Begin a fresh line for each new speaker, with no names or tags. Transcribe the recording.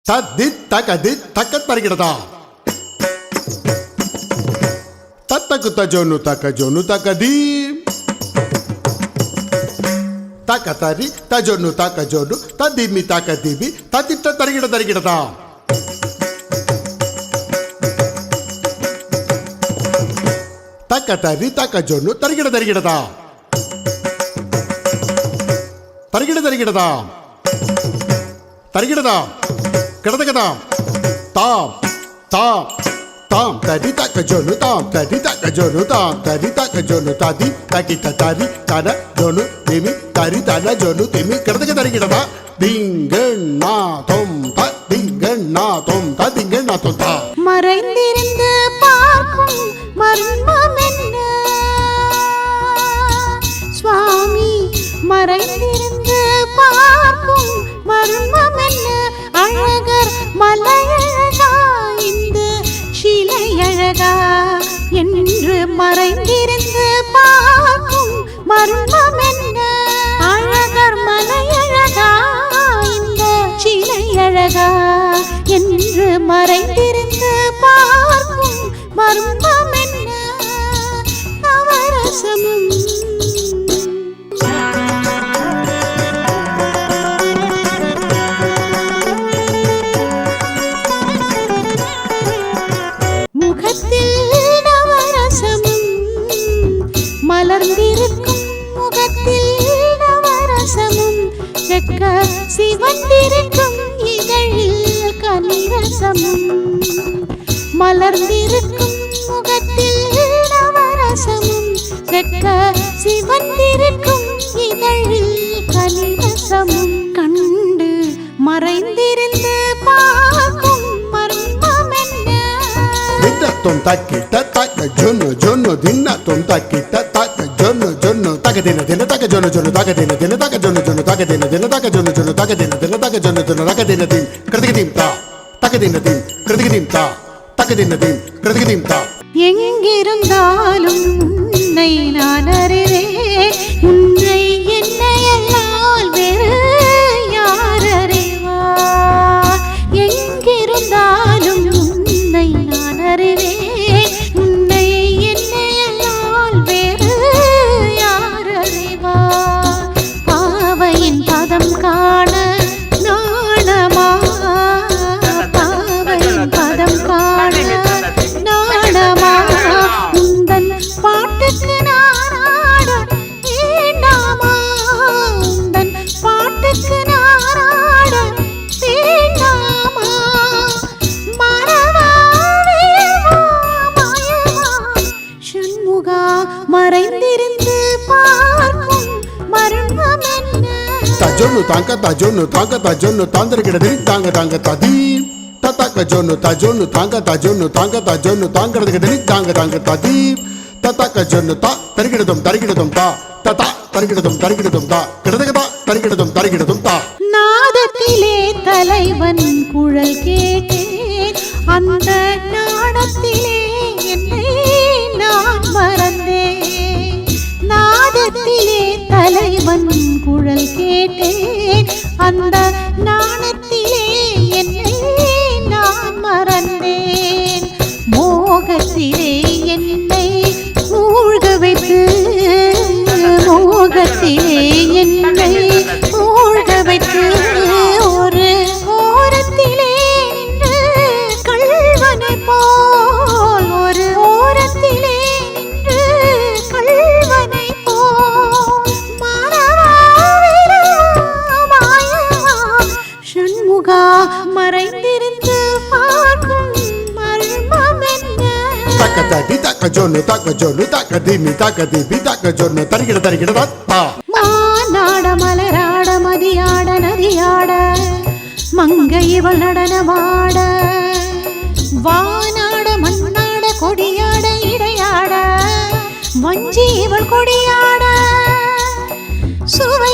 தத்தி தகதி தக்க தரிகிடதா தத்தக்கு தஜோனு தக்கதி தக்க தரி தஜோனு ததிமி தக்கதிபி தத்திட்ட தரிகிடதா தக்க தரி தக்கஜோனு தரிகிடதா தரிகிடதா கிடதகதாம் தாம் தாம் தாம் தரி தக்கஜோனு தரி தக்கஜோனு ததி தக்கிட்ட தரி தன ஜோனு திமி தரி தன ஜோனு திமி கிடதக தரிகிடதா திங்கண்ணா தொம் திங்கண்ணா தொம் தா
மறைந்திருந்து பார்க்கும் மர்மம் என்ன சுவாமி மறைந்திருந்து பார்க்கும் மர்மம் என்ன அழகர் மலையழகா இந்த சிலையழகா என்று மறைந்திருந்து பார்க்கும் மர்மம் என்ன அழகர் மலையழகா இந்த சிலையழகா என்று மறைந்திருந்து பார்க்கும் மர்மம் என்ன நவரசமும் மலர்ந்திருக்கும் முகத்தில் நவரசமும் செக்க சிவந்திருக்கும் இதழில் கனிரசமும் மலர்ந்திருக்கும் முகத்தில் நவரசமும் செக்க சிவந்திருக்கும் இதழில் கனிரசமும் கண்டு மறைந்திருந்து பார்க்கும் மர்மம் என்ன
தின்னத்தொம் தக்கிட்ட தக்க ஜொன்னு தின்னத்தொம் தக்கிட்ட தக்க ஜொன்னு தக்க தின தக்க ஜொன்னு தக்க தின தக்க ஜொன்னு தக்க தின தக்க ஜொன்னு தக்க தின தக்க ஜொன்னு தக்க தின தீம் கிருதிகதீம் தா தக்க தின தீம் கிருதிகதீம் தா தக்க தின தீம் கிருதிகதீம் தா
எங்கிருந்தாலும் உன்னை நான் அறிவேன் உன்னை என்னை அல்லால் வேறு யார் அறிவார் எங்கிருந்தாலும் உன்னை நான் அறிவேன் உன்னை என்னை அல்லால் வேறு யார் அறிவார் பாவையின் பதம் காண நாணமா பாவையின் பதம் காண நாணமா உந்தன் பாட்டுக்கு நாராட வேண்டாமா உந்தன் பாட்டுக்கு நாராட வேண்டாமா மறவா மாயவா சண்முகா மறைந்திருந்து பார்க்கும் மர்மம் என்ன
தஜொன்னு தாங்க தாந்திரகிடதி தாங்க ததி தத்தக்க ஜொன்னு தாங்க தாங்கிறதுகிடதி தாங்க ததி தத்தக்க ஜொன்னு தரிகிடதும் தா ததா தரிகிடதும் தா கிடதகதா தரிகிடதும் தா
நாதத்திலே தலைவன் குழல் கேட்டேன் அந்த நாடத்திலே என்னை நான் மறந்தேன் நாதத்திலே தலைவன் குழல் கேட்டேன் அந்த நாணத்திலே என்னை நான் மறந்தேன் மோகத்திலே என்னை மூழ்க வைத்து மோகத்திலே என்னை மூழ்க வைத்து ஒரு ஓரத்திலே நின்று கள்வனை போல் ஒரு ஓரத்திலே நின்று கள்வனை போல் மாயவா சண்முகா மறைந்திருந்து பார்க்கும் மர்மம் என்ன
தக்க தடி தக்க ஜொன்னு தக்கதிமி தக்கதிபி தக்க ஜொன்னு தரிகிடதா
மானாட மலராட மதியாட நதியாட மங்கை இவள் நடனமாட வானாட மண்ணாட கொடியாட இடையாட வஞ்சி இவள் கொடியாட சுவை